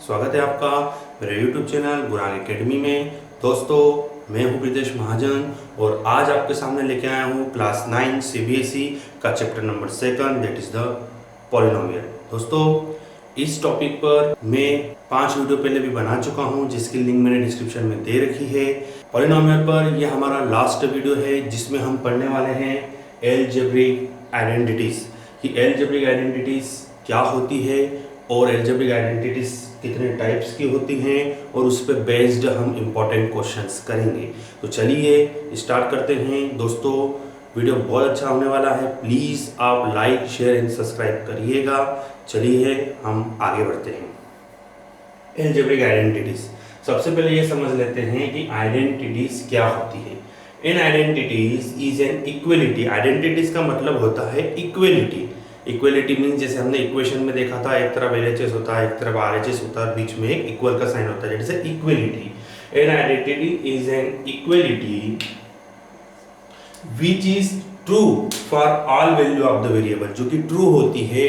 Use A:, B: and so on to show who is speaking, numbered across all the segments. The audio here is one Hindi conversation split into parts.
A: स्वागत है आपका मेरे YouTube चैनल गुरांग एकेडमी में। दोस्तों, मैं हूं प्रीतेश महाजन और आज आपके सामने लेके आया हूं क्लास 9 CBSE का chapter number 2 that is the polynomial. दोस्तों, इस टॉपिक पर मैं 5 वीडियो पहले भी बना चुका हूं जिसकी लिंक मैंने डिस्क्रिप्शन में दे रखी है। पॉलिनोमियल पर यह हमारा लास्ट वीडियो है जिसमें हम पढ़ने वाले हैं अलजेब्रिक आइडेंटिटीज कि अलजेब्रिक आइडेंटिटीज क्या होती है और अलजेब्रिक आइडेंटिटीज कितने टाइप्स की होती हैं और उस पर बेस्ड हम इम्पोर्टेंट क्वेश्चंस करेंगे। तो चलिए स्टार्ट करते हैं। दोस्तों, वीडियो बहुत अच्छा होने वाला है, प्लीज़ आप लाइक शेयर एंड सब्सक्राइब करिएगा। चलिए हम आगे बढ़ते हैं। अलजेब्रिक आइडेंटिटीज, सबसे पहले ये समझ लेते हैं कि आइडेंटिटीज क्या होती है। In identities is an equality. Identities का मतलब होता है इक्वलिटी। इक्वलिटी मीन्स जैसे हमने इक्वेशन में देखा था, एक तरफ LHS होता है, एक तरफ RHS होता है, बीच में एक इक्वल का साइन होता है, जैसे equality. An identity is an equality which is true for all value of the variable, जो कि ट्रू होती है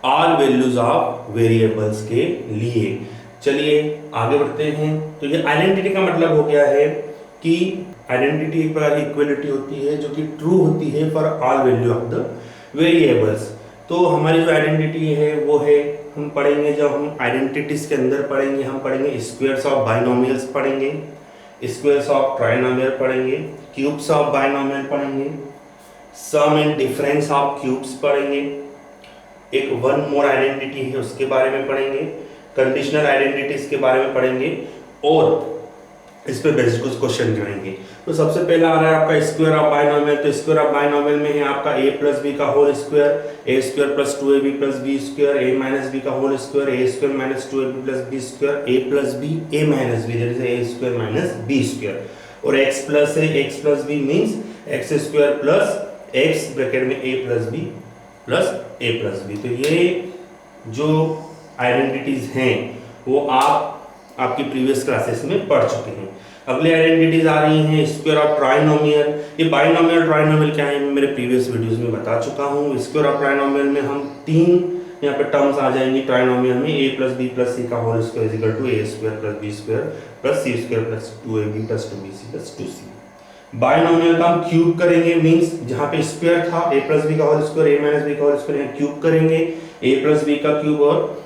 A: ऑल वैल्यूज ऑफ वेरिएबल्स के लिए। चलिए आगे बढ़ते हैं। तो ये आइडेंटिटी का मतलब हो गया है कि आइडेंटिटी एक प्रकार की इक्वलिटी होती है जो कि ट्रू होती है for all value of the variables. तो हमारी जो आइडेंटिटी है वो है, हम पढ़ेंगे जब हम आइडेंटिटीज के अंदर पढ़ेंगे, हम पढ़ेंगे स्क्वायर्स ऑफ बाइनोमियल्स पढ़ेंगे, स्क्वायर्स ऑफ ट्राइनोमियल पढ़ेंगे, क्यूब्स ऑफ बाइनोमियल पढ़ेंगे, सम एंड डिफरेंस ऑफ क्यूब्स पढ़ेंगे, एक वन मोर आइडेंटिटी है उसके बारे में पढ़ेंगे, कंडीशनल आइडेंटिटीज के बारे में पढ़ेंगे और इस पे बेस्ड कुछ क्वेश्चन करेंगे। तो सबसे पहला आ रहा है आपका स्क्वायर ऑफ बाइनोमियल। तो स्क्वायर ऑफ बाइनोमियल में है आपका a प्लस बी का whole square, a square plus 2ab plus b square, a minus b का whole square, a square minus 2ab plus b square, a plus b a minus b that is a square minus b square, और x प्लस है x plus b means x square plus x bracket में a plus b plus a plus b। तो ये जो आइडेंटिटीज हैं वो आपकी प्रीवियस क्लासेस में पढ़ चुके हैं। अगली आइडेंटिटीज आ रही हैं स्क्वायर ऑफ ट्राइनोमियल। ये बाइनोमियल ट्राइनोमियल क्या है मैं मेरे प्रीवियस वीडियोस में बता चुका हूँ। स्क्वायर ऑफ ट्राइनोमियल में हम 3 यहाँ पे टर्म्स आ जाएंगी ट्राइनोमियल में, a plus b plus c का whole square is equal to a square plus b square plus c square plus 2ab plus 2bc plus 2c। Binomial का हम क्यूब करेंगे, मींस जहाँ पे स्क्वायर था a प्लस बी का whole square, a minus b का होल स्क्वायर, यहाँ क्यूब करेंगे a प्लस बी का क्यूब और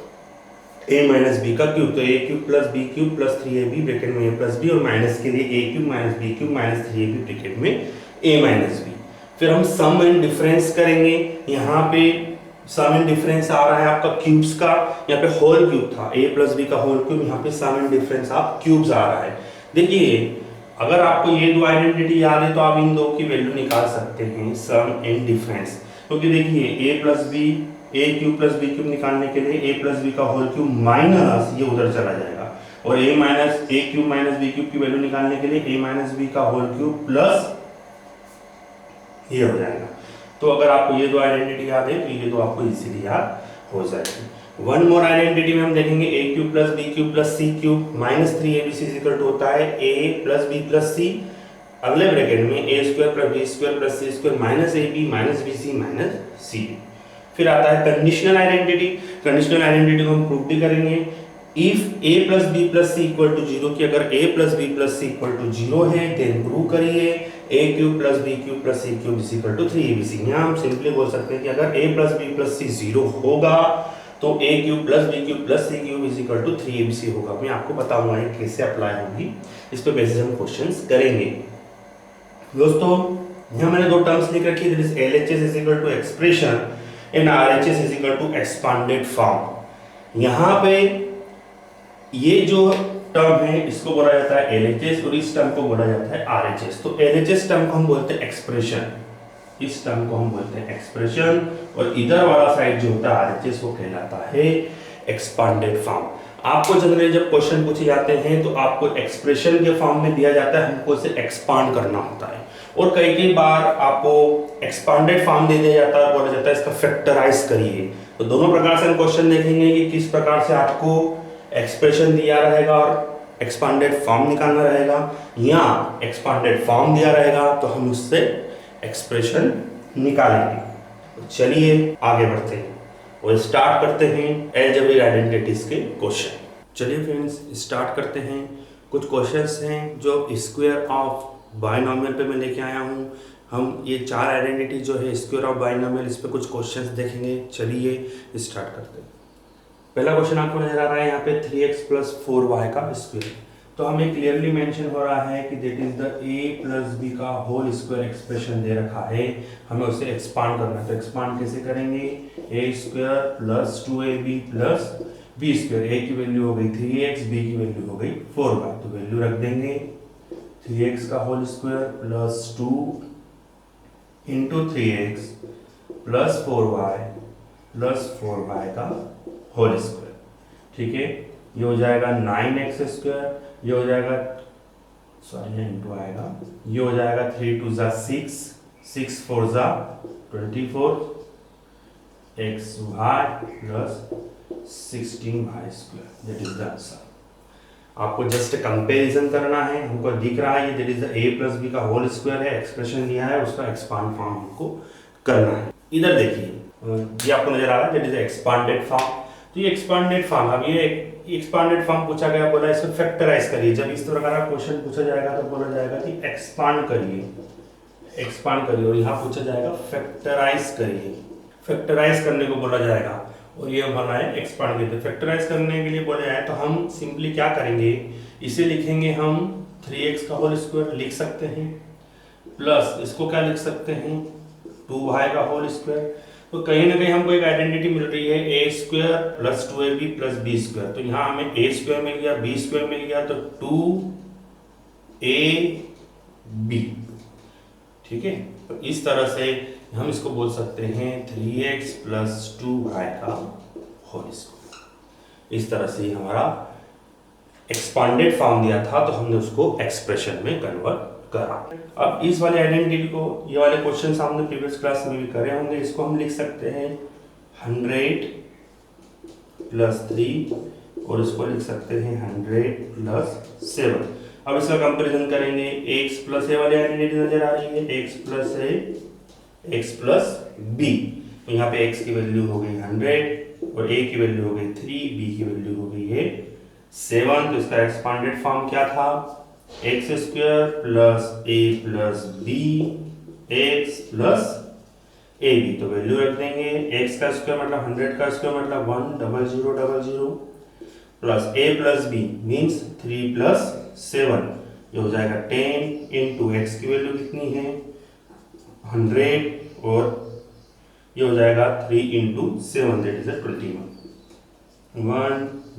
A: a माइनस बी का क्यूब। तो a cube plus b cube plus 3ab bracket में a प्लस b और माइनस के लिए a cube minus b cube minus 3ab bracket में a माइनस b। फिर हम सम एंड डिफरेंस करेंगे। यहाँ पे सम एंड डिफरेंस आ रहा है आपका क्यूब्स का, यहाँ पे होल क्यूब था a प्लस b का होल क्यूब, यहाँ पे सम एंड डिफरेंस ऑफ क्यूब्स आ रहा है। देखिए अगर आपको ये दो आइडेंटिटी याद है तो आप इन दो की वैल्यू निकाल सकते हैं, सम एंड डिफरेंस। क्योंकि देखिए a plus b a cube plus b cube निकालने के लिए a प्लस बी का होल क्यूब माइनस ये उधर चला जाएगा, और a minus a cube minus b cube की वैल्यू निकालने के लिए a माइनस बी का होल क्यूब प्लस ये हो जाएगा। तो अगर आपको ये दो आइडेंटिटी याद है तो ये दो आपको इजीली याद हो जाएगी। वन मोर आइडेंटिटी में हम देखेंगे a cube plus b cube plus c cube minus 3abc is equal to होता है a plus b plus c, अगले ब्रैकेट में a square plus b square plus c square minus ab minus bc minus c। फिर आता है कंडीशनल आइडेंटिटी। कंडीशनल आइडेंटिटी को हम प्रूव भी करेंगे। If a plus b plus c equal to 0 की अगर a plus b plus c equal to 0 है देन प्रूव करिए a cube plus b cube plus c cube is equal to 3abc। यहाँ हम सिंपली बोल सकते हैं कि अगर a plus b plus c 0 होगा तो a cube plus b cube plus c cube is equal to 3abc होगा। मैं आपको बताऊंगा ये कैसे अप्लाई होगी, इस पे बेसिस हम क्वेश्चंस करेंगे। दोस्तों यहाँ मैंने दो टर्म्स लिख रखी है, that is LHS is equal to expression and RHS is equal to expanded form. यहाँ पे ये जो टर्म है इसको बोला जाता है LHS और इस टर्म को बोला जाता है RHS। तो LHS टर्म को हम बोलते हैं एक्सप्रेशन, इस टर्म को हम बोलते हैं एक्सप्रेशन, और इधर वाला साइड जो होता है RHS वो कहलाता है एक्सपांडेड फॉर्म। आपको जनरली जब क्वेश्चन पूछे जाते हैं तो आपको एक्सप्रेशन के फॉर्म में दिया जाता है, हमको इसे एक्सपांड करना होता है, और कई बार आपको एक्सपांडेड फॉर्म दे दिया जाता है, बोला जाता है इसका फैक्टराइज करिए। तो दोनों प्रकार से हम क्वेश्चन देखेंगे कि किस प्रकार से आपको एक्सप्रेशन दिया रहेगा और एक्सपांडेड फॉर्म निकालना रहेगा, या एक्सपांडेड फॉर्म दिया रहेगा तो हम उससे एक्सप्रेशन निकालेंगे। तो चलिए आगे बढ़ते हैं और स्टार्ट करते हैं अलजेब्रिक आइडेंटिटीज के क्वेश्चन। चलिए फ्रेंड्स स्टार्ट करते हैं। कुछ क्वेश्चंस हैं जो स्क्वायर ऑफ बाइनोमियल पे मैं लेके आया हूँ। हम ये 4 आइडेंटिटी जो है स्क्वायर ऑफ बाइनोमियल, इस पे कुछ क्वेश्चंस देखेंगे। चलिए स्टार्ट करते हैं। पहला क्वेश्चन आपको नजर आ रहा है यहाँ पे 3x + 4y का स्क्वायर। तो हमें क्लियरली मेंशन हो रहा है कि that is the a + b का होल स्क्वायर एक्सप्रेशन दे रखा है, हमें उसे एक्सपांड करना है। तो एक्सपांड कैसे करेंगे? a² + 2ab + b²। a की वैल्यू हो गई 3x, b की वैल्यू हो गई 4y। तो वैल्यू रख देंगे 3x का whole square + 2 × 3x + 4y + 4y का होल स्क्वायर। ठीक है, ये हो जाएगा 9x², ये हो जाएगा इंटू आएगा, ये हो जाएगा 3 × 2 = 6, 6 × 4 = 24 xy + 16y²। That is the answer. आपको जस्ट कंपैरिजन करना है। हमको दिख रहा है ये that is the a + b का होल स्क्वायर है, एक्सप्रेशन दिया है, उसका एक्सपांड फॉर्म हमको करना है। इधर देखिए, ये आपको नजर आ रहा है दैट इज एक्सपांडेड फॉर्म। तो ये एक्सपांडेड फॉर्म, अब ये एक्सपांडेड फॉर्म पूछा गया, बोला इसको फैक्टराइज करिए। जब इस प्रकार का क्वेश्चन पूछा जाएगा तो बोला जाएगा कि एक्सपांड करिए, और यहाँ पूछा जाएगा फैक्टराइज करिए। फैक्टराइज करने को बोला जाएगा और ये बना है एक्सपांड करते। फैक्टराइज करने के लिए बोला जाए तो हम सिंपली क्या करेंगे, इसे लिखेंगे हम 3x का होल स्क्वायर लिख सकते हैं, प्लस इसको क्या लिख सकते हैं 2y का होल स्क्वायर। तो कहीं ना कहीं हमको एक आइडेंटिटी मिल रही है a² + 2ab + b²। तो यहाँ हमें a² मिल गया, b² मिल गया, तो 2ab। ठीक है, तो इस तरह से हम इसको बोल सकते हैं 3x + 2y का होल स्क्वायर। इस तरह से हमारा एक्सपांडेड फॉर्म दिया था, तो हमने उसको एक्सप्रेशन में कन्वर्ट करा। अब इस वाले आइडेंटिटी को, ये वाले क्वेश्चन हमने प्रीवियस क्लास में भी करे होंगे, इसको हम लिख सकते हैं 100 + 3 और इसको लिख सकते हैं 100 + 7। अब इसका कंपैरिजन करेंगे, x + a वाली आइडेंटिटी नजर आ रही है, x + a, x + b। तो यहाँ पे x की वैल्यू हो गई 100 और a की वैल्यू हो गई 3, b की वैल्यू हो गई है 7। तो इसका एक्सपांडेड फॉर्म क्या था? x² + a + b x + ab। तो वैल्यू रख देंगे, x का स्क्वायर मतलब 100 का स्क्वायर मतलब 10000 प्लस a + b मींस 3 + 7। ये हो जाएगा 10 × x की वैल्यू कितनी है 100 और ये हो जाएगा 3 × 7 दैट इज 21।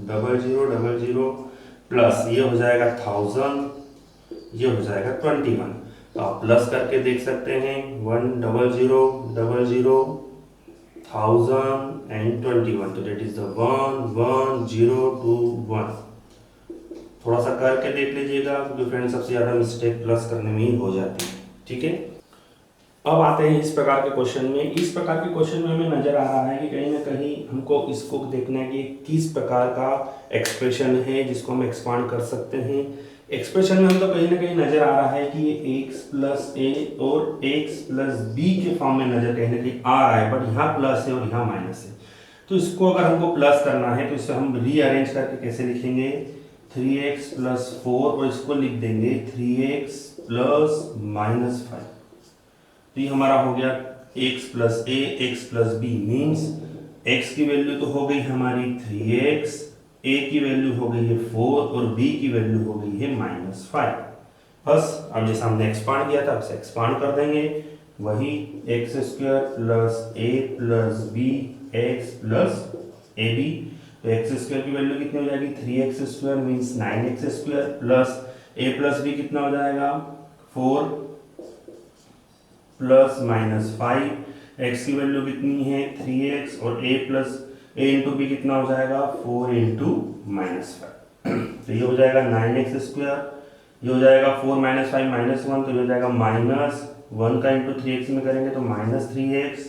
A: 10000 प्लस ये हो जाएगा 1000, ये हो जाएगा 21। तो आप प्लस करके देख सकते हैं 10000 1000 एंड 21। तो दैट इज द 11021। थोड़ा सा करके देख लीजिएगा क्योंकि फ्रेंड्स सबसे ज़्यादा मिस्टेक प्लस करने में ही हो जाती है। ठीक है, अब आते हैं इस प्रकार के क्वेश्चन में। इस प्रकार के क्वेश्चन में हमें नजर आ रहा है कि कहीं ना कहीं हमको इसको देखना है कि किस प्रकार का एक्सप्रेशन है जिसको हम एक्सपांड कर सकते हैं। एक्सप्रेशन में हमको कहीं ना कहीं नजर आ रहा है कि ये x + a और x + b के फॉर्म में नजर कहीं ना कहीं आ रहा है, बट यहाँ प्लस है और यहाँ माइनस है। तो इसको अगर हमको प्लस करना है तो इसे हम रीअरेंज करके कैसे लिखेंगे 3x + 4 और इसको लिख देंगे 3x + -5। तो ये हमारा हो गया x + a x + b means x की वैल्यू तो हो गई हमारी 3x, a की वैल्यू हो गई है 4 और b की वैल्यू हो गई है -5। बस अब जैसे हमने एक्सपांड किया था उसे एक्सपांड कर देंगे, वही x² + a + b x + ab। तो x² की वैल्यू कितनी हो जाएगी 3x² means 9x² plus a + b कितना हो जाएगा 4 + -5। x की वैल्यू कितनी है 3x और a × b कितना हो जाएगा 4 × -5। तो ये हो जाएगा 9x², ये हो जाएगा 4 - 5 -1, तो ये हो जाएगा -1 का × 3x में करेंगे तो -3x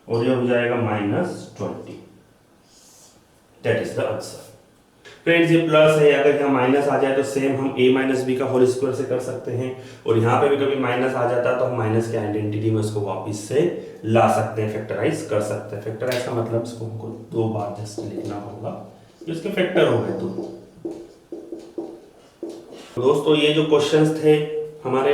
A: और ये हो जाएगा -20। That is the answer. Friends ये प्लस है, अगर यहाँ माइनस आ जाए तो सेम हम a - b का होल स्क्वायर से कर सकते हैं, और यहाँ पे भी कभी माइनस आ जाता है तो हम माइनस के आइडेंटिटी में उसको वापस से ला सकते हैं, फैक्टराइज कर सकते हैं। फैक्टराइज का मतलब इसको हमको 2 बार जस्ट लिखना होगा, इसके फैक्टर हो गए तो दोस्तों ये जो क्वेश्चंस थे हमारे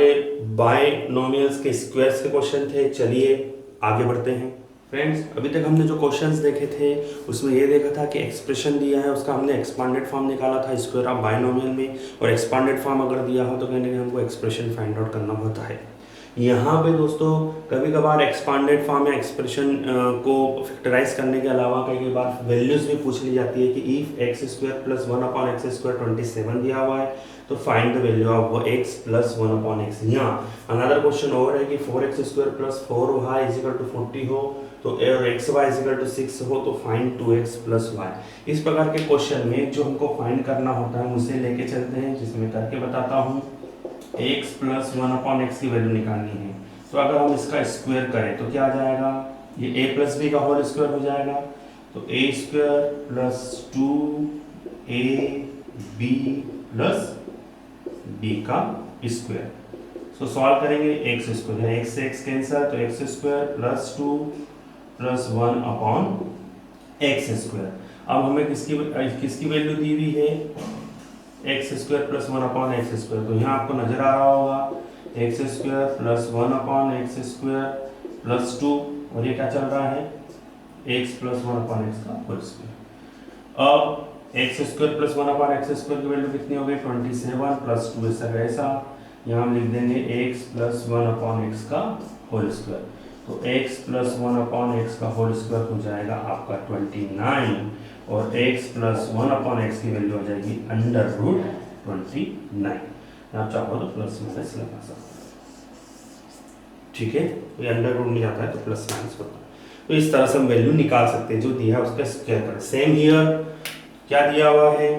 A: बायनोमियल्स के स्क्वायर्स के क्वेश्चन थे। चलिए आगे बढ़ते हैं फ्रेंड्स। अभी तक हमने जो क्वेश्चंस देखे थे उसमें ये देखा था कि एक्सप्रेशन दिया है उसका हमने एक्सपांडेड फॉर्म निकाला था स्क्वायर ऑफ बायनोमियल में, और एक्सपांडेड फॉर्म अगर दिया हो तो कहीं ना कहीं हमको एक्सप्रेशन फाइंड आउट करना होता है। यहाँ पे दोस्तों कभी कभार एक्सपांडेड फॉर्म या एक्सप्रेशन को फैक्टराइज करने के अलावा कई बार वैल्यूज भी पूछ ली जाती है कि if x square plus 1/x² 27 दिया हुआ है तो find the value of x plus 1/x। यहाँ अनदर क्वेश्चन और है कि 4x² plus 4y is equal to 40 हो तो और xy इज इक्वल टू 6 हो तो फाइंड 2x प्लस y। इस प्रकार के क्वेश्चन में जो हमको फाइंड करना होता है उसे लेके चलते हैं, जिसमें करके बताता हूँ। x प्लस 1/x की वैल्यू निकालनी है तो अगर हम इसका स्क्वायर करें तो क्या आ जाएगा, ये a प्लस बी का होल स्क्वायर हो जाएगा। तो a² plus 2ab plus b का स्क्वायर। सो सॉल्व करेंगे x स्क्वायर है, x से x कैंसिल तो x² प्लस 2 प्लस 1/x²। अब हमें किसकी वैल्यू दी हुई है, x² प्लस 1/x²। तो यहाँ आपको नजर आ रहा होगा x² प्लस 1/x² प्लस 2, और ये क्या चल रहा है x प्लस 1/x का होल स्क्वायर। अब x² प्लस 1/x² की वैल्यू कितनी हो गई 27 प्लस 2 ऐसा कैसा, यहाँ हम लिख देंगे x प्लस 1/x का होल स्क्वायर। तो x प्लस 1/x का होल स्क्वायर हो जाएगा आपका 29, और x प्लस 1/x की वैल्यू हो जाएगी √29। आप चाहो तो प्लस माइनस लगा सकते हैं, ठीक है। ये अंडर रूट नहीं आता है तो प्लस माइनस होता है। तो इस तरह से हम वैल्यू निकाल सकते हैं, जो दिया है उसका स्क्वायर करें। सेम हियर क्या दिया हुआ है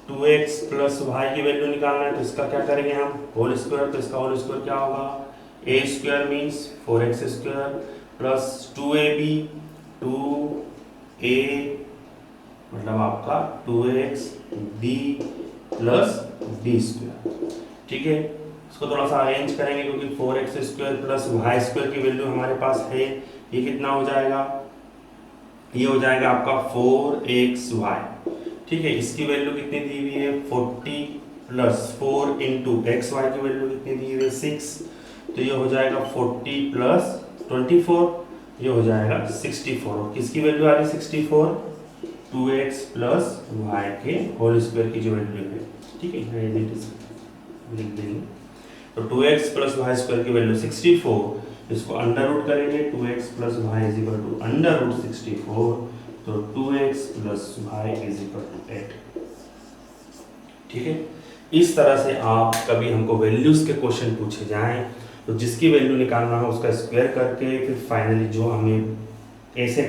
A: 2x प्लस y की वैल्यू निकालना है तो इसका क्या करेंगे हम होल स्क्वायर। तो इसका होल स्क्वायर क्या होगा, a² means 4x² plus 2ab 2a मतलब आपका 2xb प्लस b², ठीक है। इसको थोड़ा सा अरेंज करेंगे क्योंकि 4x² प्लस y² की वैल्यू हमारे पास है। ये कितना हो जाएगा, ये हो जाएगा आपका 4xy, ठीक है। इसकी वैल्यू कितनी दी हुई है 40 प्लस 4 इंटू xy की वैल्यू कितनी दी हुई है 6, तो ये हो जाएगा 40 प्लस 24, ये हो जाएगा 64। किसकी वैल्यू आ रही है 64, 2x प्लस y के होल स्क्वायर की जो वैल्यू है, ठीक है, लिख देंगे। तो 2x प्लस y² की वैल्यू 64, इसको अंडर रूट करेंगे 2x plus y is equal to under root 64, तो 2x plus y is equal to 8, ठीक है। इस तरह से आप कभी हमको वैल्यूज के क्वेश्चन पूछे जाएं तो जिसकी वैल्यू निकालना है उसका स्क्वायर करके फिर फाइनली जो हमें ऐसे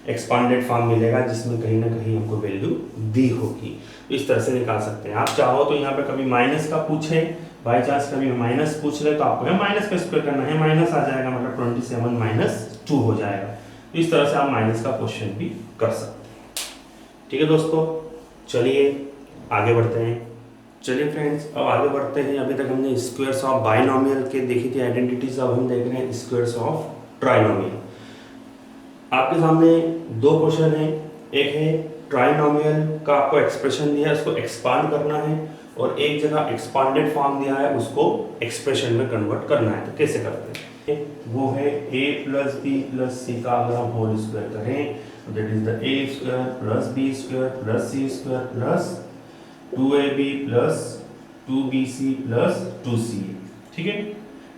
A: एक्सपांडेड फॉर्म मिलेगा जिसमें कहीं ना कहीं हमको वैल्यू दी होगी, तो इस तरह से निकाल सकते हैं। आप चाहो तो यहाँ पे कभी माइनस का पूछे, बाई चांस कभी माइनस पूछ ले तो आपको माइनस का स्क्वायर करना है, माइनस आ जाएगा मतलब 27 माइनस 2 हो जाएगा। तो इस तरह से आप माइनस का क्वेश्चन भी कर सकते हैं, ठीक है दोस्तों। चलिए आगे बढ़ते हैं। चलिए फ्रेंड्स अब आगे बढ़ते हैं। अभी तक हमने स्क्वायर्स ऑफ बाइनोमियल के देखी थी आइडेंटिटीज, अब हम देख रहे हैं स्क्वायर्स ऑफ ट्राइनोमियल। आपके सामने दो क्वेश्चन है, एक है ट्राइनोमियल का आपको एक्सप्रेशन दिया है उसको एक्सपांड करना है, और एक जगह एक्सपांडेड फॉर्म दिया है उसको एक्सप्रेशन में कन्वर्ट करना है। तो कैसे करते हैं, वो है a plus b plus c का अगर हम होल स्क्वायर करें that is the a² plus b² plus c² plus 2ab plus 2bc plus 2ca, ठीक है।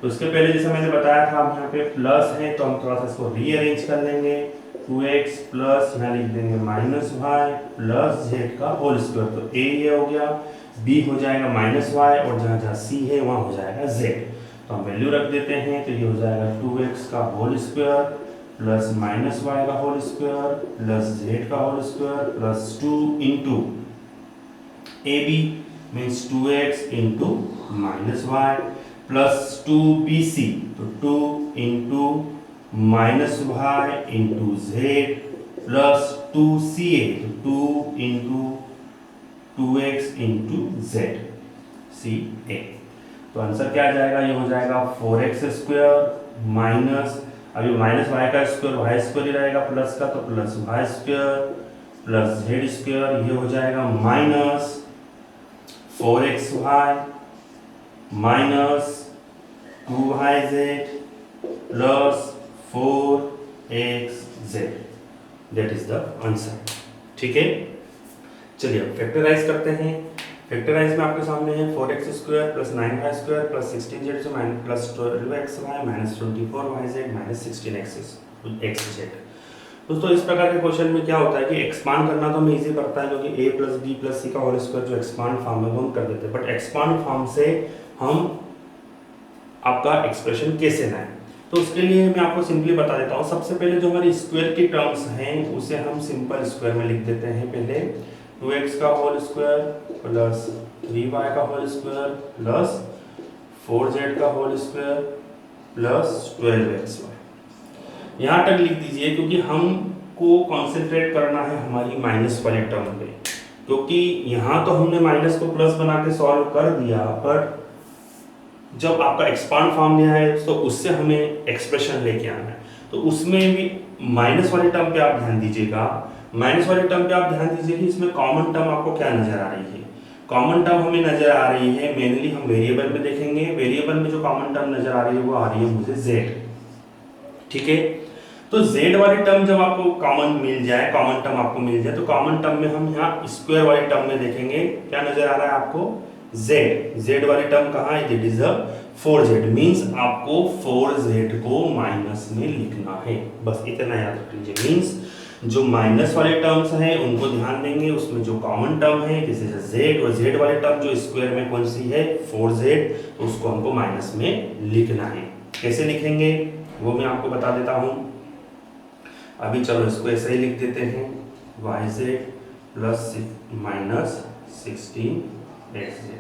A: तो उसके पहले जैसे मैंने बताया था हम यहाँ पे प्लस है तो हम थोड़ा सा इसको रीअरेंज कर लेंगे। 2x प्लस यहाँ लिख देंगे माइनस वाई प्लस जेड का होल स्क्वायर, तो a ये हो गया, b हो जाएगा माइनस वाई, और जहाँ जहाँ c है वहाँ हो जाएगा z। तो हम वैल्यू रख देते हैं, तो ये हो जाएगा 2x का whole square plus minus y का होल स्क्वायर प्लस जेड का whole square plus 2 into ab means 2x into minus y plus 2bc, तो 2 into minus y into z plus 2ca, तो 2 into 2x into z ca। तो आंसर क्या आ जाएगा, ये हो जाएगा 4x² माइनस, अभी माइनस वाई का स्क्वायर वाई स्क्वायर ही रहेगा प्लस का, तो plus y square plus Z square, ये हो जाएगा minus 4xy minus 2yz plus 4xz, that is the answer. ठीक है, चलिए अब फैक्टराइज करते हैं। फैक्टराइज में आपके सामने है 4x square plus 9y square plus 16z plus 12xy minus 24yz minus 16xz। दोस्तों इस प्रकार के क्वेश्चन में क्या होता है कि एक्सपांड करना तो हमें इजी पड़ता है, क्योंकि a plus b plus c का होल स्क्वायर जो एक्सपांड फॉर्म में हम कर देते हैं, बट एक्सपांड फॉर्म से हम आपका एक्सप्रेशन कैसे लाएं, तो उसके लिए मैं आपको सिंपली बता देता हूँ। सबसे पहले जो हमारी स्क्वायर की टर्म्स हैं उसे हम सिंपल स्क्वायर में लिख देते हैं। पहले 2x का होल स्क्वायर प्लस 3y का होल स्क्वायर प्लस 4z का होल स्क्वायर प्लस 12xy, यहाँ तक लिख दीजिए, क्योंकि हमको कॉन्सेंट्रेट करना है हमारी माइनस वाले टर्म पे, क्योंकि यहाँ तो हमने माइनस को प्लस बना के सॉल्व कर दिया, बट जब आपका एक्सपांड फॉर्म लिया है तो उससे हमें एक्सप्रेशन लेके आना है, तो उसमें भी माइनस वाले टर्म पे आप ध्यान दीजिएगा। माइनस वाले टर्म पे आप ध्यान दीजिए कि इसमें कॉमन टर्म आपको क्या नजर आ रही है। कॉमन टर्म हमें नजर आ रही है, मेनली हम वेरिएबल में देखेंगे, वेरिएबल में जो कॉमन टर्म नजर आ रही है वो आ रही है मुझे z। ठीक है, तो z वाली टर्म जब आपको कॉमन मिल जाए, कॉमन टर्म आपको मिल जाए, तो कॉमन टर्म में हम यहाँ स्क्वायर वाली टर्म में देखेंगे क्या नजर आ रहा है आपको, z वाली टर्म कहाँ है, इट इज 4z, मींस आपको 4z को माइनस में लिखना है, बस इतना याद रख लीजिए। मींस जो माइनस वाले टर्म्स हैं उनको ध्यान देंगे, उसमें जो कॉमन टर्म है जैसे z, और z वाले टर्म जो स्क्वायर में कौन सी है 4z, तो उसको हमको माइनस में लिखना है। कैसे लिखेंगे वो मैं आपको बता देता हूँ। अभी चलो इसको ऐसे ही लिख देते हैं, yz प्लस माइनस 16xz।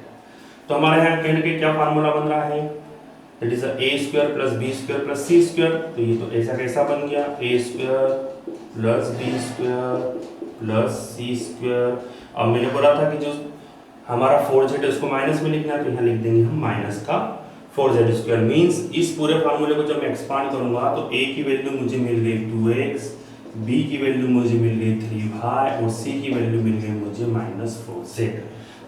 A: तो हमारे यहाँ कहने के क्या फार्मूला बन रहा है, it is a square plus b square plus c square, तो ये तो ऐसा कैसा बन गया, a square plus b square plus c square. अब मैंने बोला था कि जो हमारा 4z है उसको माइनस में लिखना है, तो यहाँ लिख देंगे हम माइनस का 4z स्क्वायर। मीन्स इस पूरे फार्मूले को जब मैं एक्सपांड करूंगा तो a की वैल्यू मुझे मिल गई 2x, b की वैल्यू मुझे मिल गई 3y और c की वैल्यू मिल गई मुझे minus 4z।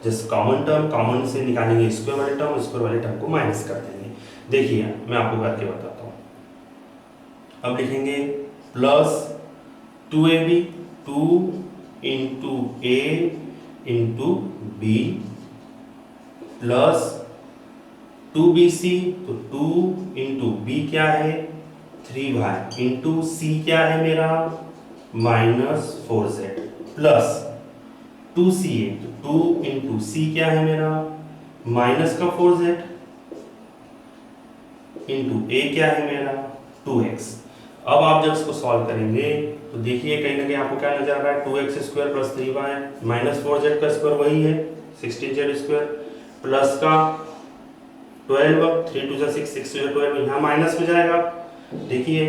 A: Just common term common से निकालेंगे स्क्वायर वाले टर्म, स्क्वायर वाले टर्म को माइनस कर देंगे। देखिए मैं आपको करके बताता हूँ। अब लिखेंगे plus 2ab 2 into a into b plus 2bc, तो 2 इंटू b क्या है 3y इंटू c क्या है मेरा माइनस 4z प्लस 2ca, तो 2 इंटू c क्या है मेरा माइनस का 4z इंटू a क्या है मेरा 2x। अब आप जब इसको सॉल्व करेंगे तो देखिए कहीं ना कहीं आपको क्या नजर आ रहा है, 2x square plus 3y minus 4z का स्क्वायर वही है 16z स्क्वायर प्लस का 12, 3 2 6 6 2 12, यहाँ माइनस में जाएगा। देखिए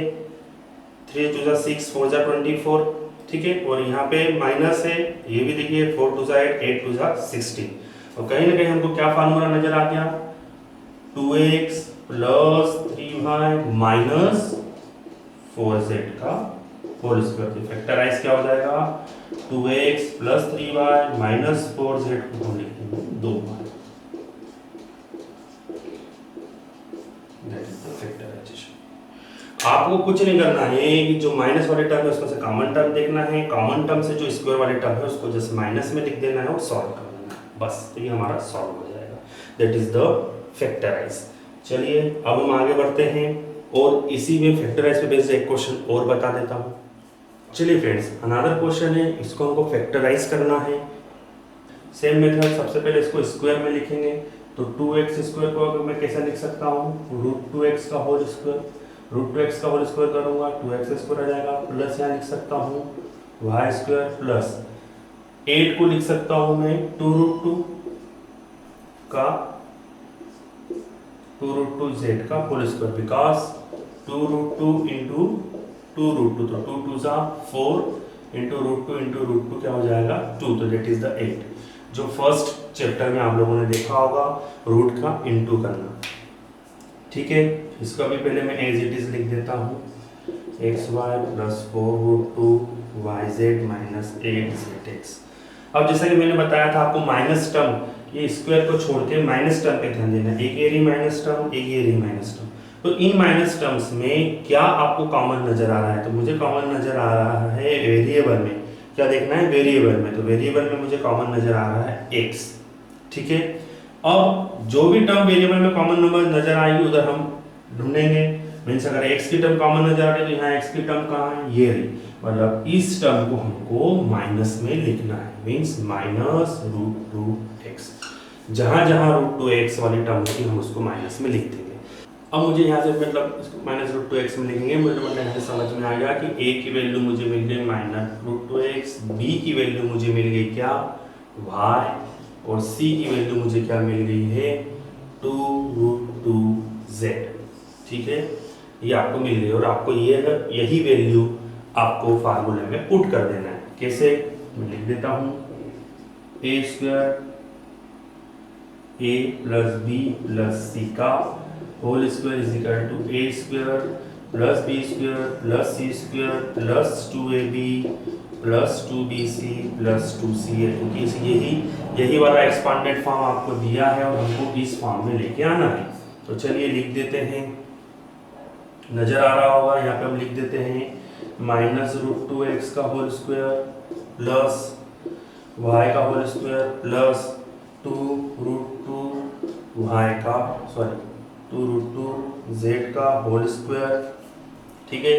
A: 3 2 6 4 24, ठीक है, और यहाँ पे माइनस है, ये भी देखिए 4 2 8 8 2 16, और कहीं ना कहीं हमको क्या फार्मूला नजर आ गया 2x plus 3y minus 4z का होल स्क्वायर। फैक्टराइज क्या हो जाएगा 2x plus 3y minus 4z को हम लिखेंगे 2 बार। आपको कुछ नहीं करना है कि जो माइनस वाले टर्म है उसमें से कॉमन टर्म देखना है, कॉमन टर्म से जो स्क्वायर वाले टर्म है उसको जस्ट माइनस में लिख देना है और सॉल्व कर देना है, बस तो ये हमारा सॉल्व हो जाएगा। That is the factorise. चलिए अब हम आगे बढ़ते हैं और इसी में फैक्टराइज पे बेस्ड एक क्वेश्चन और बता देता हूँ। चलिए फ्रेंड्स, अनदर क्वेश्चन है, इसको हमको फैक्टराइज करना है। सेम मेथड, सबसे पहले इसको स्क्वायर में लिखेंगे, तो 2x स्क्वायर को अगर मैं कैसे लिख सकता हूँ √2x का होल स्क्वायर, √2x का होल स्क्वायर करूँगा 2x स्क्वायर आ जाएगा, प्लस यहाँ लिख सकता हूँ y स्क्वायर प्लस 8 को लिख सकता हूँ मैं 2√2 का 2√2z का होल स्क्वायर, बिकॉज 2√2 इंटू 2√2, तो 2 2 4 इंटू √2 इंटू √2 क्या हो जाएगा 2, तो दैट इज द 8। जो फर्स्ट चैप्टर में आप लोगों ने देखा होगा रूट का इंटू करना, ठीक है। इसका भी पहले मैं एज इट इज लिख देता हूँ xy plus 4√2 yz minus 8zx। अब जैसा कि मैंने बताया था आपको माइनस टर्म ये स्क्वायर को छोड़ के माइनस टर्म पे ध्यान देना, एक ये रही माइनस टर्म, एक ये रही माइनस टर्म। तो इन माइनस टर्म्स में क्या आपको कॉमन नजर आ रहा है? तो मुझे कॉमन नजर आ रहा है वेरिएबल में। क्या देखना है? वेरिएबल में। तो वेरिएबल में मुझे कॉमन नजर आ रहा है x, ठीक है। अब जो भी टर्म वेरिएबल में कॉमन नंबर नजर आएगी उधर हम ढूंढेंगे। मीन्स अगर x की टर्म कॉमन नजर आ रही है तो यहाँ x की टर्म कहाँ है? ये रही। मतलब इस टर्म को हमको माइनस में लिखना है, means minus root two x. जहां जहां रूट टू एक्स वाली टर्म होगी हम उसको माइनस में लिख देंगे। अब मुझे यहाँ से मतलब इसको माइनस रूट टू एक्स में लिखेंगे, मुझे मतलब यहाँ से समझ में आ गया कि a की वैल्यू मुझे मिल गई minus root two x, b की वैल्यू मुझे मिल गई क्या? y, और c की वैल्यू मुझे क्या मिल गई है? टू रूट टू जेड, ठीक है। ये आपको मिल गई और आपको ये यही वैल्यू आपको फार्मूले में पुट कर देना है। कैसे? मैं लिख देता हूँ a square a plus b plus c का whole square is equal to a square plus b square plus c square plus 2ab plus 2bc plus 2ca, क्योंकि यही वाला एक्सपांडेड फॉर्म आपको दिया है और हमको इस फॉर्म में लेके आना है। तो चलिए लिख देते हैं, नजर आ रहा होगा यहाँ पे हम लिख देते हैं माइनस रूट टू एक्स का होल स्क्वायर प्लस वाई का whole square plus two root two y का टू रूट टू जेड का होल स्क्वायर, ठीक है,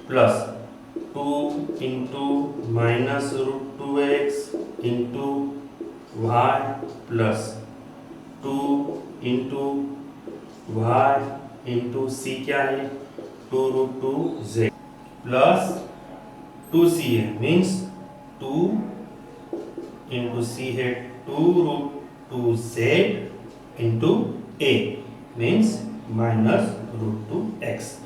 A: plus 2 into minus root two x into y plus 2 into y into c क्या है? Two root two z plus 2c है, मीन्स 2 इंटू सी है 2 root two z into a, means minus root two x.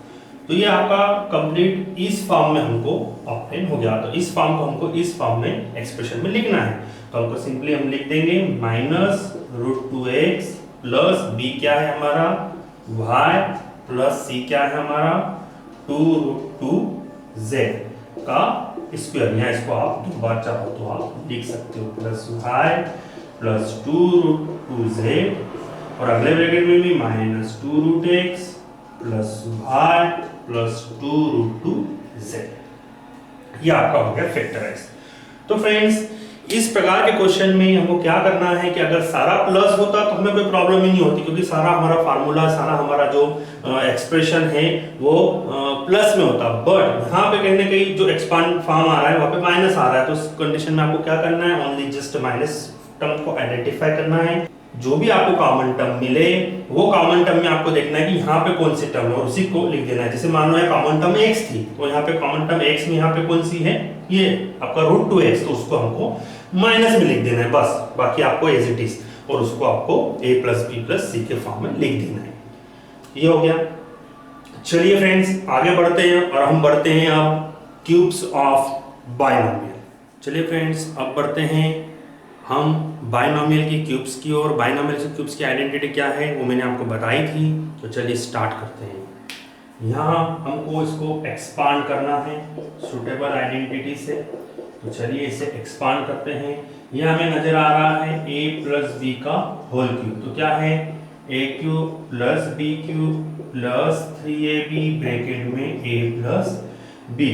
A: तो ये आपका कंप्लीट इस फॉर्म में हमको ऑब्टेन हो गया। तो इस फॉर्म को हमको इस फॉर्म में एक्सप्रेशन में लिखना है। तो हमको सिंपली हम लिख देंगे minus root two x plus b क्या है हमारा? वाई प्लस सी क्या है हमारा? टू रूट टू जेड का स्क्वायर। यहाँ इसको आप दो बार चाहो तो आप लिख सकते हो, plus y plus two root two z और अगले ब्रैकेट में भी minus two root x plus y plus two root two z. ये आपका हो गया फैक्टराइज। तो फ्रेंड्स इस प्रकार के क्वेश्चन में हमको क्या करना है कि अगर सारा प्लस होता तो हमें कोई प्रॉब्लम ही नहीं होती, क्योंकि सारा हमारा फार्मूला, सारा हमारा जो एक्सप्रेशन है वो प्लस में होता। बट यहाँ पे कहीं ना कहीं जो एक्सपांड फॉर्म आ रहा है वहाँ पे माइनस आ रहा है। तो उस कंडीशन में आपको क्या करना है? ओनली जस्ट माइनस टर्म को आइडेंटिफाई करना है। जो भी आपको कॉमन टर्म मिले वो कॉमन टर्म में आपको देखना है कि यहाँ पे कौन सी टर्म है और उसी को लिख देना है। जैसे मान लो है कॉमन टर्म x थी, तो यहाँ पे कॉमन टर्म x में यहाँ पे कौन सी है? ये आपका रूट टू एक्स, तो उसको हमको माइनस में लिख देना है बस। बाकी आपको एज इट इज, और उसको आपको a प्लस बी प्लस सी के फॉर्म में लिख देना है। ये हो गया। चलिए फ्रेंड्स आगे बढ़ते हैं और हम बढ़ते हैं अब क्यूब्स ऑफ बायनोमियल। चलिए फ्रेंड्स अब बढ़ते हैं हम बायनोमियल की क्यूब्स की ओर। बायनोमियल की क्यूब्स की आइडेंटिटी क्या है वो मैंने आपको बताई थी। तो चलिए स्टार्ट करते हैं। यहाँ हमको इसको एक्सपांड करना है सुटेबल आइडेंटिटी से। तो चलिए इसे एक्सपांड करते हैं। यह हमें नजर आ रहा है a प्लस बी का होल क्यूब। तो क्या है? a cube plus b cube plus 3ab bracket में a प्लस बी।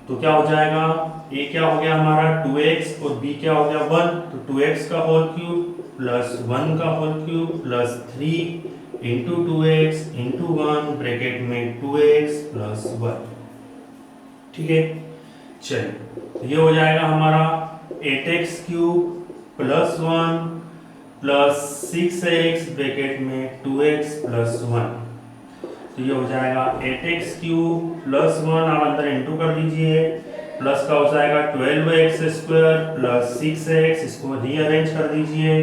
A: तो क्या हो जाएगा? a क्या हो गया हमारा 2x और b क्या हो गया 1। तो 2x का होल क्यूब प्लस 1 का whole cube plus 3 into 2x into 1 bracket में 2x प्लस 1, ठीक है। चलिए ये हो जाएगा हमारा 8x cube plus 1 plus 6x bracket में 2x प्लस 1। तो ये हो जाएगा 8x क्यूब प्लस 1, आप अंदर इंटू कर दीजिए, प्लस का हो जाएगा 12x स्क्वायर प्लस 6x, इसको रीअरेंज कर दीजिए।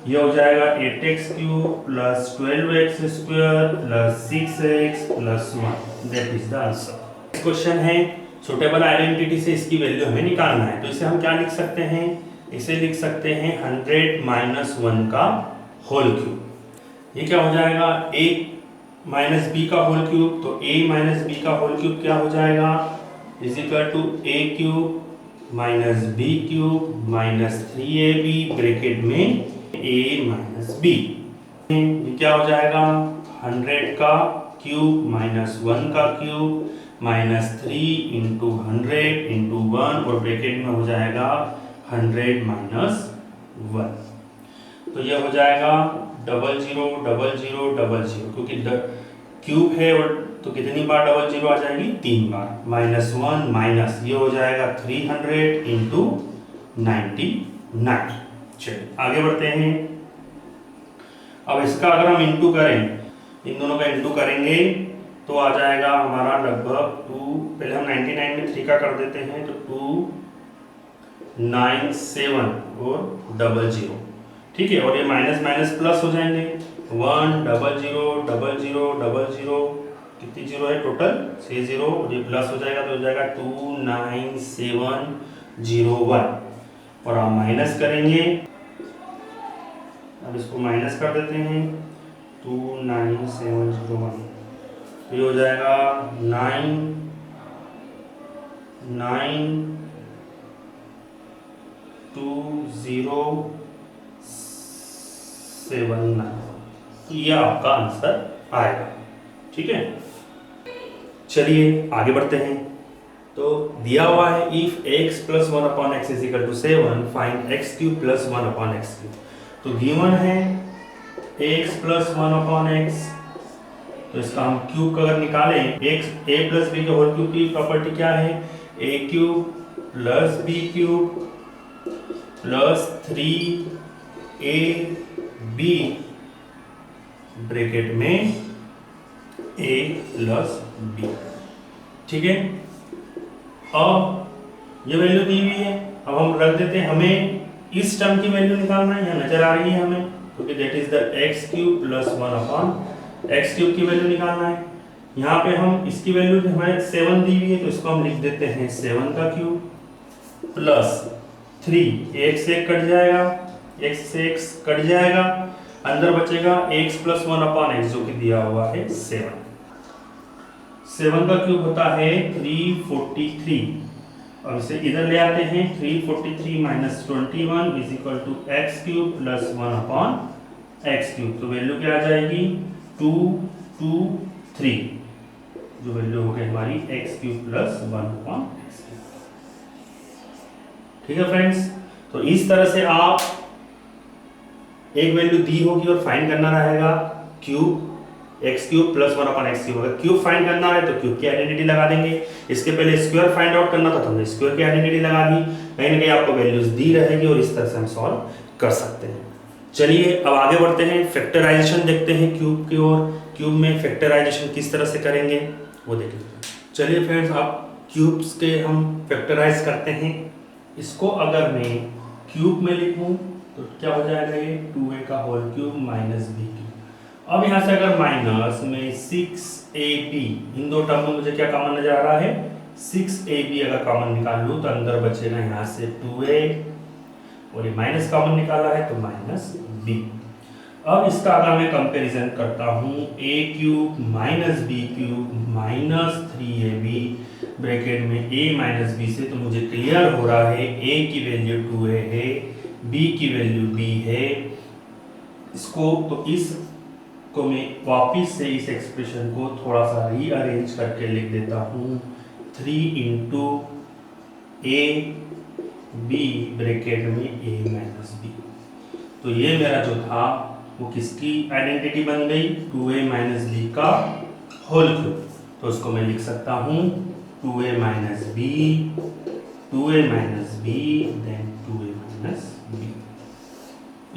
A: ये हो जाएगा 8x cube plus 12x square plus 6x plus 1। That is the answer. Question है सुटेबल आइडेंटिटी से इसकी वैल्यू हमें निकालना है। तो इसे हम क्या लिख सकते हैं? इसे लिख सकते हैं 100 माइनस 1 का होल क्यूब। ये क्या हो जाएगा? a माइनस बी का होल क्यूब। तो a माइनस बी का होल क्यूब क्या हो जाएगा? Is equal to a cube minus b cube minus 3ab bracket में ए माइनस बी। ये क्या हो जाएगा 100 का क्यूब माइनस 1 का क्यूब माइनस 3 इंटू 100 इंटू 1 और ब्रैकेट में हो जाएगा 100 माइनस 1। तो ये हो जाएगा 00 00 00 क्योंकि क्यूब है और तो कितनी बार 00 आ जाएगी 3 बार। माइनस 1 माइनस ये हो जाएगा 300 इंटू 99। चलिए आगे बढ़ते हैं। अब इसका अगर हम इंटू करें, इन दोनों का इंटू करेंगे तो आ जाएगा हमारा लगभग 2, पहले हम 99 में 3 का कर देते हैं तो 297 और 00, ठीक है। और ये माइनस माइनस प्लस हो जाएंगे 1 00 00 00, कितनी जीरो है टोटल 6 जीरो, और ये प्लस हो जाएगा तो हो जाएगा 29701 और आप माइनस करेंगे। अब इसको माइनस कर देते हैं 29701 तो ये हो जाएगा 99207, ये आपका आंसर आएगा, ठीक है। चलिए आगे बढ़ते हैं। तो दिया हुआ है if x plus 1 upon x is equal to 7 find x cube plus 1 upon x cube. तो गिवन है x प्लस 1 अपॉन एक्स, तो इसका हम क्यूब का अगर निकालें x a प्लस बी के होल क्यूब की प्रॉपर्टी क्या है a cube plus b cube plus 3ab bracket में a प्लस बी, ठीक है। अब ये वैल्यू दी हुई है, अब हम रख देते हैं, हमें इस टर्म की वैल्यू निकालना है, यहाँ नजर आ रही है हमें, क्योंकि that is the x cube plus 1 upon x cube की वैल्यू निकालना है। यहाँ पे हम इसकी वैल्यू हमें 7 दी हुई है तो इसको हम लिख देते हैं 7 का क्यूब प्लस 3, एक से एक कट जाएगा, x से x कट जाएगा, अंदर बचेगा x प्लस 1 अपॉन एक्स जो कि दिया हुआ है 7 का क्यूब होता है 343, और इसे इधर ले आते हैं 343 minus 21 is equal to x cube plus 1 upon x cube. तो वैल्यू क्या आ जाएगी 223, जो वैल्यू हो गई हमारी x cube plus 1 upon x cube, ठीक है फ्रेंड्स। तो इस तरह से आप एक वैल्यू दी होगी और फाइंड करना रहेगा cube x cube plus 1 upon x cube. अगर क्यूब फाइंड करना है तो क्यूब की आइडेंटिटी लगा देंगे, इसके पहले स्क्वायर फाइंड आउट करना था तो हमने स्क्वायर की आइडेंटिटी लगा दी, कहीं ना कहीं आपको वैल्यूज दी रहेगी और इस तरह से हम सॉल्व कर सकते हैं। चलिए अब आगे बढ़ते हैं, फैक्टराइजेशन देखते हैं क्यूब की ओर। क्यूब में फैक्टराइजेशन किस तरह से करेंगे वो देखेंगे। चलिए फ्रेंड्स, अब क्यूब्स के हम फैक्टराइज करते हैं। इसको अगर मैं क्यूब में लिखूं तो क्या हो जाएगा, ये 2a का whole cube minus b cube. अब यहाँ से अगर माइनस में 6ab, इन दो टर्म में मुझे क्या कॉमन नजर आ रहा है 6ab, अगर कॉमन निकाल लूँ तो अंदर बचेगा यहाँ से 2a, और ये माइनस कॉमन निकाला है तो माइनस b। अब इसका अगर मैं कंपैरिजन करता हूँ a cube minus b cube minus 3ab bracket में a माइनस b से, तो मुझे क्लियर हो रहा है a की वैल्यू 2a है, b की वैल्यू b है। इसको तो इस को मैं वापिस से इस एक्सप्रेशन को थोड़ा सा रीअरेंज करके लिख देता हूँ 3 इंटू ए बी ब्रैकेट में a माइनस बी। तो ये मेरा जो था वो किसकी आइडेंटिटी बन गई 2a माइनस बी का होल क्यूब। तो उसको मैं लिख सकता हूँ 2a minus b, 2a minus b, then 2a minus b.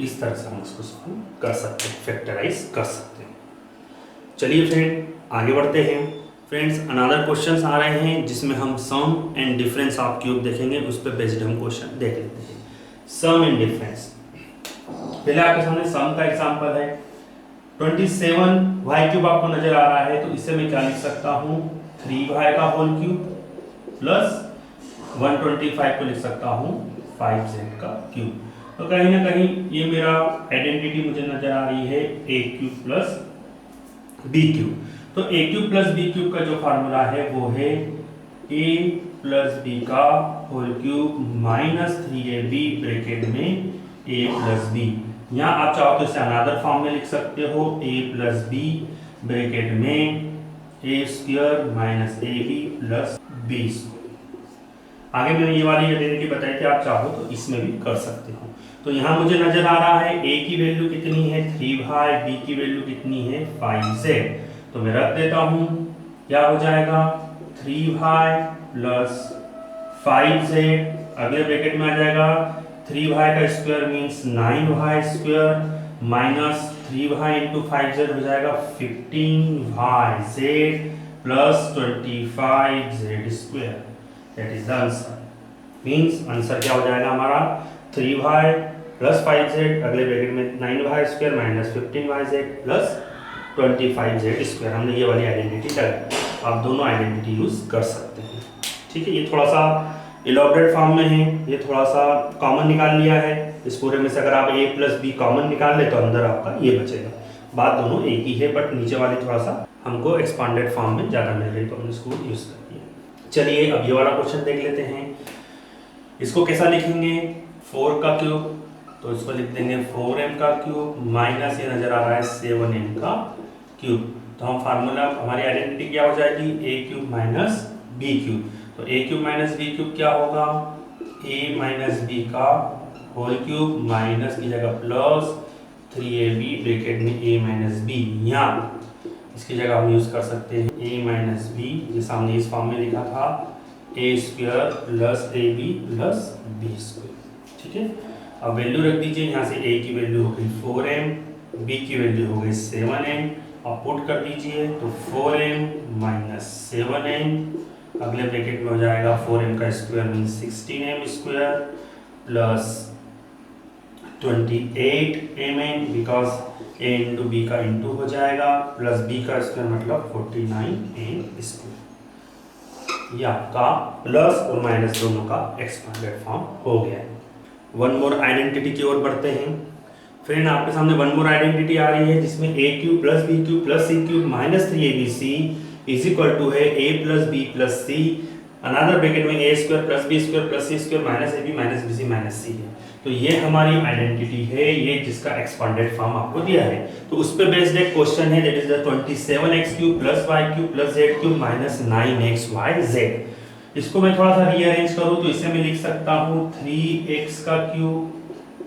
A: इस तरह से हम इसको सॉल्व कर सकते हैं, फैक्टराइज कर सकते हैं। चलिए फ्रेंड आगे बढ़ते हैं। फ्रेंड्स अनदर क्वेश्चंस आ रहे हैं जिसमें हम सम एंड डिफरेंस ऑफ क्यूब देखेंगे, उस पर बेस्ड हम क्वेश्चन देख लेते हैं। सम एंड डिफरेंस, पहले आपके सामने सम का एग्जांपल है 27y क्यूब आपको नजर आ रहा है, तो इससे मैं क्या लिख सकता हूँ 3y का होल क्यूब प्लस 125 को लिख सकता हूँ 5z का क्यूब। तो कहीं ना कहीं ये मेरा आइडेंटिटी मुझे नजर आ रही है a cube plus b cube. तो a cube plus b cube का जो फार्मूला है वो है a प्लस b का whole cube minus 3ab bracket में a प्लस b। यहाँ आप चाहो तो इसे अनदर फॉर्म में लिख सकते हो, a प्लस बी ब्रैकेट में a square minus a b plus b square. आगे मैंने ये वाली आइडेंटिटी बताई थी, आप चाहो तो इसमें भी कर सकते हो। तो यहाँ मुझे नजर आ रहा है a की वैल्यू कितनी है 3y, b की वैल्यू कितनी है 5z। तो मैं रख देता हूँ, क्या हो जाएगा 3y प्लस 5z, अगले ब्रैकेट में आ जाएगा 3y का square means 9y square minus 3y into 5z हो जाएगा 15yz plus 25z square. That is the answer. Means answer क्या हो जाएगा हमारा 3y प्लस 5z, अगले ब्रैकेट में 9y square minus 15yz plus 25z square. हमने ये वाली आइडेंटिटी लगाई। आप दोनों आइडेंटिटी यूज कर सकते हैं। ठीक है, ये थोड़ा सा इलॉबरेट फॉर्म में है, ये थोड़ा सा कॉमन निकाल लिया है। इस पूरे में से अगर आप a प्लस बी कॉमन निकाल ले तो अंदर आपका ये बचेगा। बात दोनों एक ही है, बट नीचे वाली थोड़ा सा हमको एक्सपांडेड फॉर्म में ज़्यादा मिल रही, तो हमने इसको यूज कर दिया। चलिए अब ये वाला क्वेश्चन देख लेते हैं। इसको कैसा लिखेंगे, 4 का क्यूब, तो इसको लिख देंगे 4m का क्यूब माइनस ये नजर आ रहा है 7m का क्यूब। तो हम फार्मूला, हमारी आइडेंटिटी क्या हो जाएगी a cube minus b cube. तो a cube minus b cube क्या होगा, a माइनस b का होल क्यूब माइनस की जगह प्लस 3ab ब्रैकेट में a माइनस b। यहाँ इसकी जगह हम यूज कर सकते हैं a माइनस b, जो सामने इस फॉर्म में लिखा था a square plus ab plus b square. ठीक है, अब वैल्यू रख दीजिए। यहाँ से a की वैल्यू हो गई 4m, b की वैल्यू हो गई 7m, अब पुट कर दीजिए तो 4m माइनस 7m, अगले ब्रैकेट में हो जाएगा 4m का square means 16m square plus 28mm, because a into b का इंटू हो जाएगा, प्लस b का स्क्वायर मतलब 49m स्क्वायर। ये आपका प्लस और माइनस दोनों का एक्सपांडेड फॉर्म हो गया है। वन मोर आइडेंटिटी की ओर बढ़ते हैं। फ्रेंड, आपके सामने वन मोर आइडेंटिटी आ रही है जिसमें a cube plus b cube plus c cube minus 3abc is equal to है a plus b plus c, another bracket में a square plus b square plus c square minus ab minus bc minus c है। तो ये हमारी आइडेंटिटी है, ये जिसका एक्सपांडेड फॉर्म आपको दिया है। तो उस पे बेस्ड एक क्वेश्चन है, that is the 27x cube plus y cube plus z cube minus 9xyz। इसको मैं थोड़ा सा रीअरेंज करूं तो इसे मैं लिख सकता हूं 3x का क्यूब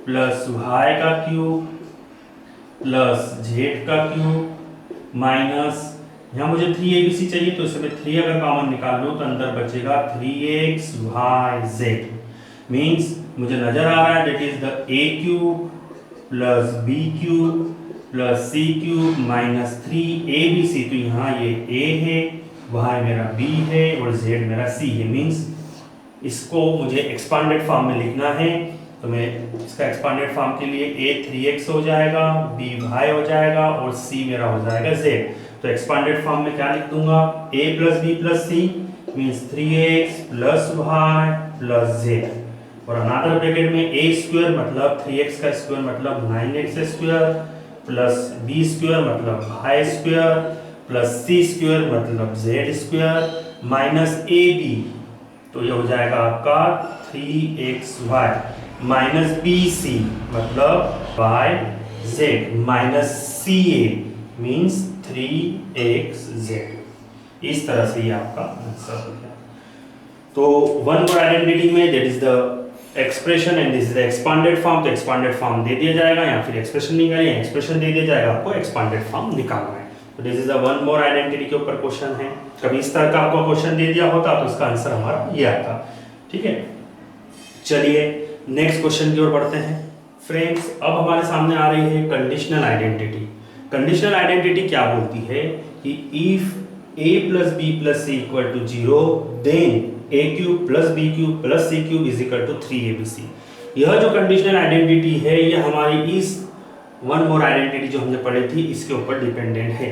A: प्लस y का क्यूब प्लस z का क्यूब माइनस, यहाँ मुझे 3abc चाहिए तो इसे मैं 3 अगर कॉमन निकाल लूं तो अंदर बचेगा 3xyz। मीन्स मुझे नजर आ रहा है that is the a cube plus b cube plus c cube minus 3abc। तो यहाँ ये a है, y मेरा b है और z मेरा c है। मीन्स इसको मुझे एक्सपांडेड फॉर्म में लिखना है, तो मैं इसका एक्सपांडेड फॉर्म के लिए a 3x हो जाएगा, b y हो जाएगा और c मेरा हो जाएगा z। तो एक्सपांडेड फॉर्म में क्या लिख दूंगा, a plus b plus c means 3x plus y plus z, और अनदर ब्रैकेट में a स्क्वायर मतलब 3x का स्क्वायर मतलब 9x square plus b square मतलब y square plus c square मतलब z स्क्वायर माइनस ab। तो ये हो जाएगा आपका 3xy माइनस bc मतलब yz minus ca means 3xz। इस तरह से ये आपका आंसर हो गया। तो वन मोर आइडेंटिटी में that is the expression and this is the expanded form. तो एक्सपांडेड फॉर्म दे दिया जाएगा या फिर एक्सप्रेशन निकालिए, एक्सप्रेशन दे दिया जाएगा, आपको एक्सपांडेड फॉर्म निकालना है। तो this is the one more identity के ऊपर क्वेश्चन है। कभी इस तरह का आपको क्वेश्चन दे दिया होता तो इसका आंसर हमारा ये आता। ठीक है, चलिए नेक्स्ट क्वेश्चन की ओर बढ़ते हैं। फ्रेंड्स, अब हमारे सामने आ रही है कंडीशनल आइडेंटिटी। कंडीशनल आइडेंटिटी क्या बोलती है कि if a plus b plus c equal to 0 then a cube plus b cube plus c cube is equal to 3abc। यह जो कंडीशनल आइडेंटिटी है ये हमारी इस वन मोर आइडेंटिटी जो हमने पढ़ी थी इसके ऊपर डिपेंडेंट है।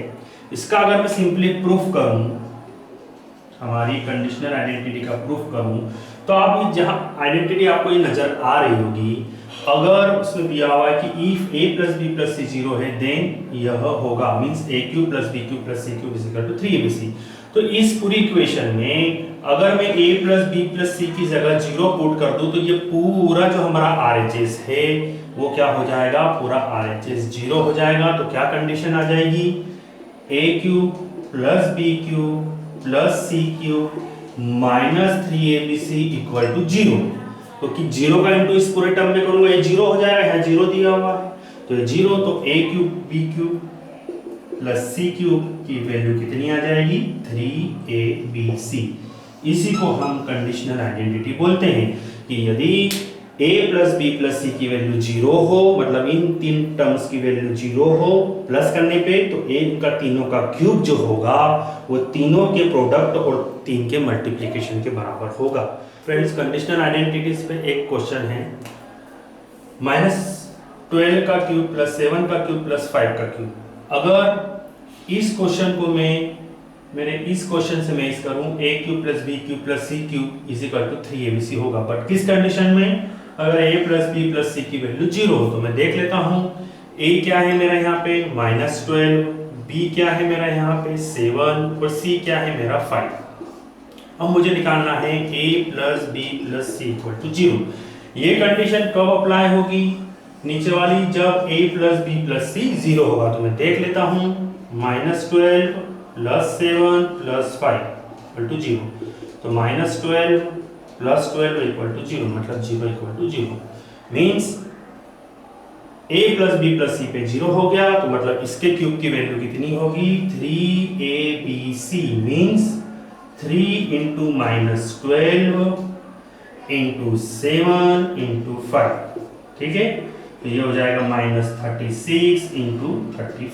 A: इसका अगर मैं सिंपली प्रूफ करूं, हमारी कंडीशनल आइडेंटिटी का प्रूफ करूं, तो आप ये जहां आइडेंटिटी आपको ये नजर आ रही होगी, अगर उसमें दिया हुआ है कि if a plus b plus c 0 है देन यह होगा, means a cube plus b cube plus c cube is equal to 3abc। तो इस पूरी इक्वेशन में अगर मैं a plus b plus c की जगह 0 पुट कर दूं तो ये पूरा जो हमारा RHS है वो क्या हो जाएगा, पूरा RHS 0 हो जाएगा। तो क्या कंडीशन आ जाएगी, AQ plus BQ plus CQ minus 3ABC equal to 0। तो कि 0 का इंटू इस पूरे टर्म में करूंगा, ये 0 हो जाएगा, यहाँ 0 दिया हुआ है तो ये 0, तो AQ BQ प्लस CQ की वैल्यू कितनी आ जाएगी, 3ABC। इसी को हम कंडीशनल आइडेंटिटी बोलते हैं कि यदि A plus B plus C की वैल्यू 0 हो, मतलब इन तीन टर्म्स की वैल्यू 0 हो, प्लस करने पे तो A का तीनों का क्यूब जो होगा वो तीनों के प्रोडक्ट और 3 के मल्टीप्लिकेशन के बराबर होगा। फ्रेंड्स, कंडीशनल आइडेंटिटीज पे एक क्वेश्चन है, -12 का क्यूब प्लस 7 का क्यूब प्लस 5 का क्यूब। अगर इस क्वेश्चन को मैंने इस क्वेश्चन से मैं इस करूं A cube plus B cube plus C cube is equal to 3ABC होगा, बट किस कंडीशन में, अगर A plus B plus C की वैल्यू 0 हो। तो मैं देख लेता हूं A क्या है मेरा यहाँ पे -12, B क्या है मेरा यहाँ पे 7 और C क्या है मेरा 5। अब मुझे निकालना है A plus B plus C equal to 0। ये कंडीशन कब अप्लाई होगी, नीचे वाली, जब A plus B plus C 0 होगा। तो मैं देख लेता हूँ -12 प्लस 7 प्लस 5 इक्वल टू 0। तो -12 प्लस 12 इक्वल टू 0, मतलब 0 equal to 0 means A plus B plus C पे 0 हो गया। तो मतलब इसके क्यूब की वैल्यू कितनी होगी, 3ABC means 3 into -12 into 7 into 5, ठीक है। तो ये हो जाएगा -36 into 35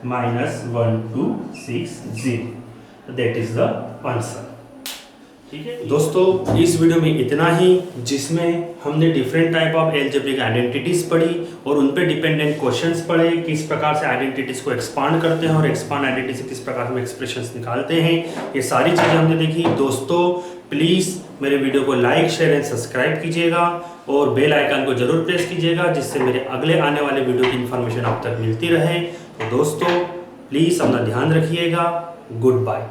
A: -1260, that is the answer, ठीक है। दोस्तों, इस वीडियो में इतना ही, जिसमें हमने different type of algebraic identities पढ़ी और उन पे डिपेंडेंट क्वेश्चंस पढ़े, किस प्रकार से आइडेंटिटीज को एक्सपांड करते हैं और एक्सपांड आइडेंटिटी से किस प्रकार हम एक्सप्रेशंस निकालते हैं, ये सारी चीज़ें हमने देखी। दोस्तों, प्लीज़ मेरे वीडियो को लाइक शेयर एंड सब्सक्राइब कीजिएगा और बेल आइकन को जरूर प्रेस कीजिएगा, जिससे मेरे अगले आने वाले वीडियो की इन्फॉर्मेशन आप तक मिलती रहे। तो दोस्तों, प्लीज़ अपना ध्यान रखिएगा। Good bye.